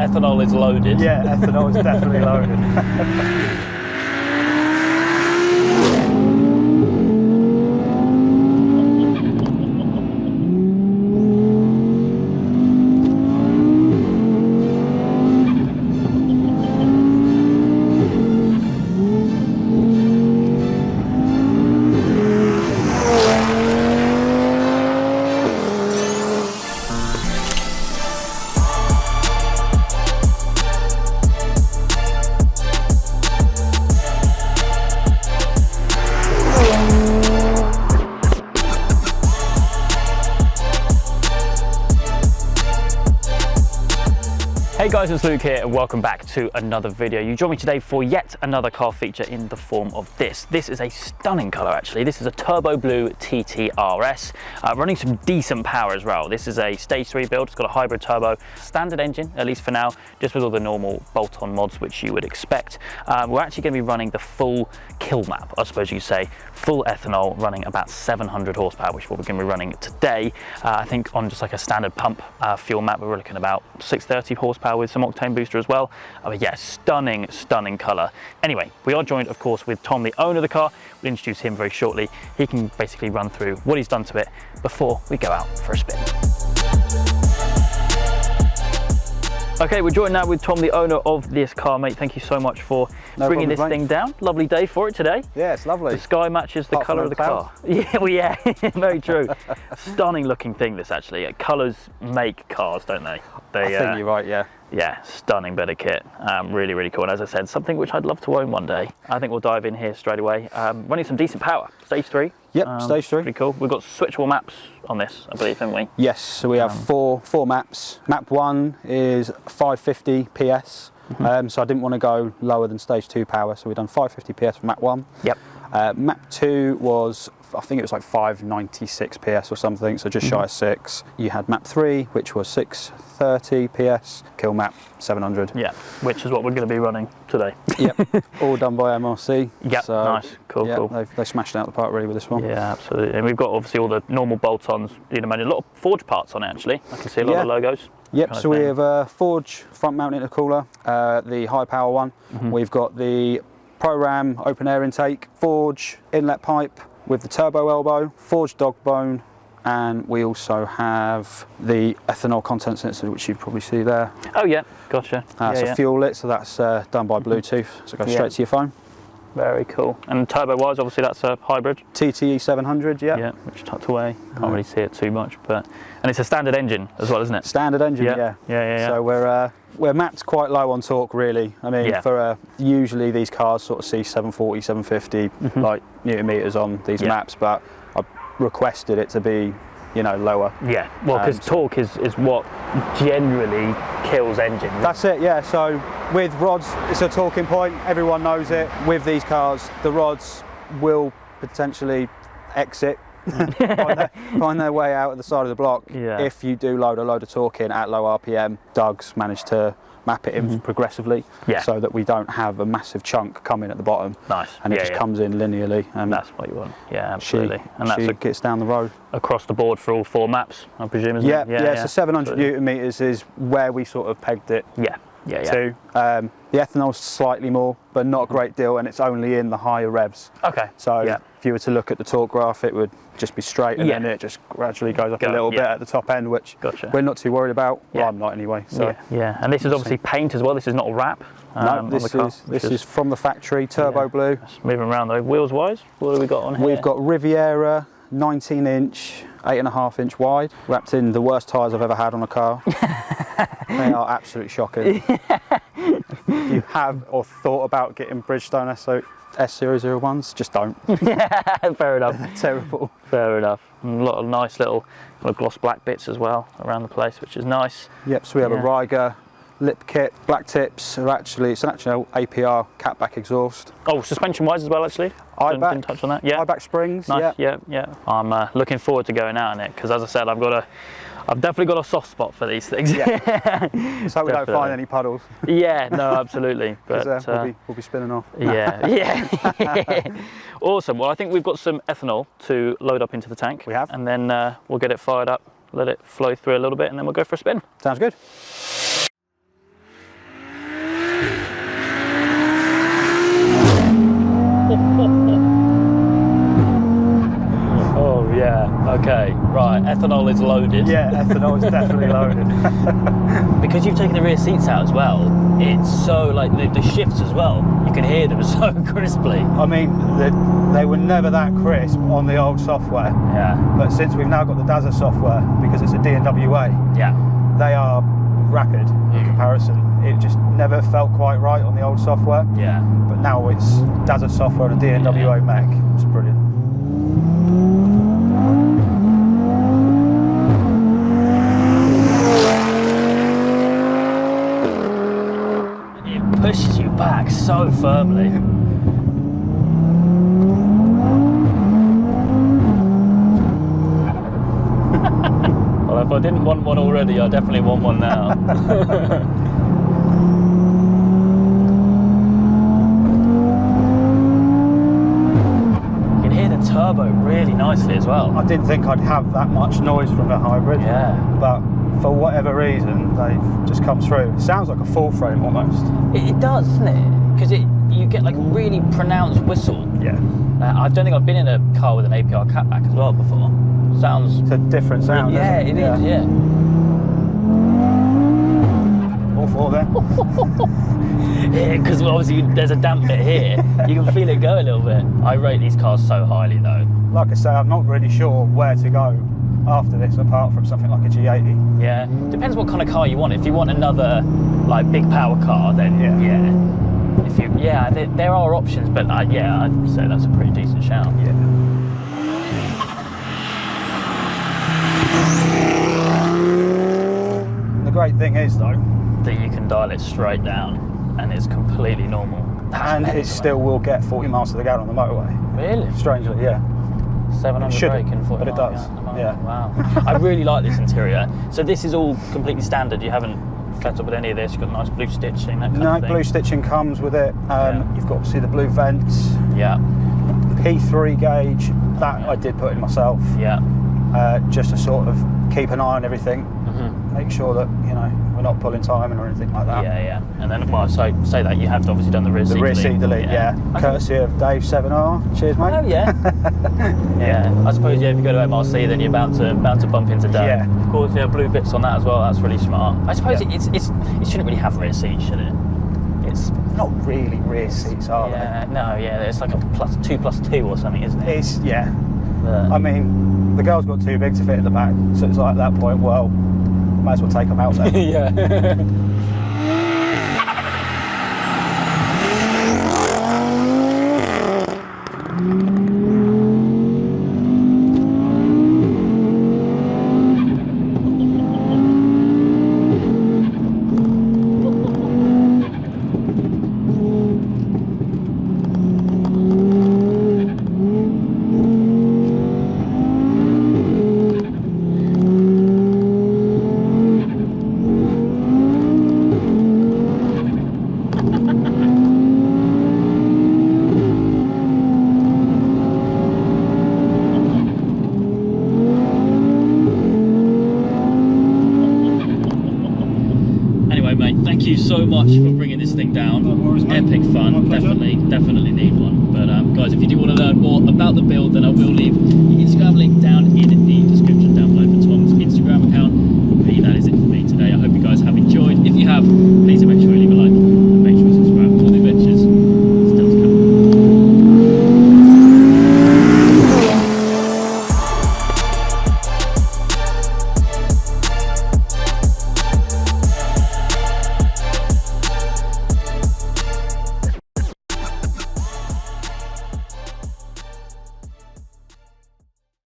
ethanol is loaded. Yeah, ethanol is definitely loaded. Hey guys, it's Luke here and welcome back to another video. You join me today for yet another car feature in the form of this. This is a stunning colour actually. This is a turbo blue TTRS, running some decent power as well. This is a stage 3 build. It's got a hybrid turbo, standard engine, at least for now, just with all the normal bolt-on mods which you would expect. We're actually going to be running the full kill map, I suppose you could say, full ethanol, running about 700 horsepower, which is what we're going to be running today. I think on just like a standard pump fuel map, we're looking about 630 horsepower with some octane booster as well. But yeah, stunning colour. Anyway, we are joined of course with Tom, the owner of the car. We'll introduce him very shortly. He can basically run through what he's done to it before we go out for a spin. Okay, we're joined now with Tom, the owner of this car, mate. Thank you so much for bringing this thing down. Lovely day for it today. Yeah, it's lovely. The sky matches the colour of the car. Yeah, well, yeah, very true. Stunning looking thing, this actually. Colours make cars, don't they? I think you're right, yeah. Yeah, stunning bit of kit. Really cool. And as I said, something which I'd love to own one day. I think we'll dive in here straight away. Running some decent power. Stage 3. Yep, stage 3. Pretty cool. We've got switchable maps on this, I believe, haven't we? Yes, so we have four maps. Map 1 is 550 PS. So I didn't want to go lower than stage 2 power, so we've done 550 PS for map 1. Yep. Map 2 was, I think it was like 596 PS or something, so just shy of 6. You had map 3, which was 630 PS, kill map 700. Yeah, which is what we're going to be running today. Yep, all done by MRC. Yep, so, nice, cool. They smashed it out of the park really with this one. Yeah, absolutely. And we've got obviously all the normal bolt-ons, a lot of forge parts on it actually. I can see a lot of logos. Yep, so we have a forge front mount intercooler, the high power one. We've got the Pro-Ram open air intake, forge inlet pipe with the turbo elbow, forged dog bone, and we also have the ethanol content sensor, which you probably see there. Oh yeah, gotcha. It's a fuel lit, so that's done by Bluetooth, so it goes straight to your phone. Very cool. And turbo wise, obviously that's a hybrid. TTE 700, yeah. Yeah, which is tucked away. Can't really see it too much, and it's a standard engine as well, isn't it? Standard engine, yeah. So we're mapped quite low on torque, really. I mean, for usually these cars sort of see 740, 750 like newton meters on these maps, but I requested it to be, lower. Yeah, well, because torque is what generally kills engines. That's it, yeah. So with rods, it's a talking point. Everyone knows it. With these cars, the rods will potentially exit, find their way out at the side of the block. If you do load a load of torque in at low RPM. Doug's managed to map it in progressively, so that we don't have a massive chunk coming at the bottom. Nice. And it just comes in linearly. And that's what you want. Yeah, absolutely. It gets down the road. Across the board for all 4 maps, I presume, isn't it? Yeah, so 700 newton meters is where we sort of pegged it. To. The ethanol's slightly more, but not a great deal, and it's only in the higher revs. Okay. So if you were to look at the torque graph, it would just be straight, and then it just gradually goes up a little bit at the top end, which we're not too worried about. Well, I'm not anyway. So and this is obviously paint as well. This is not a wrap. No, this is from the factory, turbo blue. Just moving around though. Wheels wise, what have we got on here? We've got Riviera 19-inch, 8.5-inch wide, wrapped in the worst tyres I've ever had on a car. They are absolutely shocking. If you have or thought about getting Bridgestone S001s, just don't. Fair enough. They're terrible. Fair enough. And a lot of nice little gloss black bits as well around the place, which is nice. Yep, so we have a Riga lip kit. Black tips are it's an actual APR catback exhaust. Oh, suspension wise as well, actually. Didn't touch on that. Yeah. Eyeback springs. Nice. Yeah. I'm looking forward to going out in it because, as I said, I've definitely got a soft spot for these things. So we don't find any puddles. Yeah, no, absolutely. But we'll be spinning off. Yeah. Awesome. Well, I think we've got some ethanol to load up into the tank. We have. And then we'll get it fired up, let it flow through a little bit, and then we'll go for a spin. Sounds good. Yeah, okay, right. Ethanol is loaded. Yeah, ethanol is definitely loaded. Because you've taken the rear seats out as well, it's so, like, the shifts as well, you can hear them so crisply. I mean, they were never that crisp on the old software. Yeah. But since we've now got the DAZA software, because it's a DNWA, Yeah. they are rapid in comparison. It just never felt quite right on the old software. Yeah. But now it's DAZA software and a DNWA mech. It's brilliant. It pushes you back so firmly. Well, if I didn't want one already, I definitely want one now. You can hear the turbo really nicely as well. I didn't think I'd have that much noise from a hybrid. Yeah. But for whatever reason, they've just come through. It sounds like a full frame almost. It does, doesn't it? Because you get like a really pronounced whistle. Yeah. I don't think I've been in a car with an APR catback as well before. Sounds... It's a different sound. Yeah, isn't it is, yeah. All four there. Yeah, because obviously there's a damp bit here. You can feel it go a little bit. I rate these cars so highly though. Like I say, I'm not really sure where to go after this, apart from something like a G80. Yeah, depends what kind of car you want. If you want another like big power car, then yeah. If you, there are options, but yeah, I'd say that's a pretty decent shout. Yeah. The great thing is though, that you can dial it straight down, and it's completely normal. and it still will get 40 miles to the gallon on the motorway. Really? Strangely, yeah. 700 brake and 40 but it miles does. an hour. Yeah. Wow. I really like this interior. So this is all completely standard. You haven't fed up with any of this. You've got nice blue stitching, that kind of thing. No, blue stitching comes with it. You've got obviously the blue vents. Yeah. P3 gauge, that I did put in myself. Yeah. Just to sort of keep an eye on everything. Mm-hmm. Make sure that, you know, we're not pulling timing or anything like that. Yeah, yeah. And then, well, so say that you have obviously done the rear seat delete. The rear seat delete, yeah. Courtesy of Dave 7R. Cheers, mate. Oh yeah. Yeah. I suppose if you go to MRC, then you're bound to bump into Dave. Yeah. Of course, blue bits on that as well. That's really smart. I suppose it shouldn't really have rear seats, should it? It's not really rear seats, are they? No, yeah. It's like a +2 or something, isn't it? It's I mean, the girl's got too big to fit at the back, so it's like at that point, well, might as well take them out then. Yeah. Thank you so much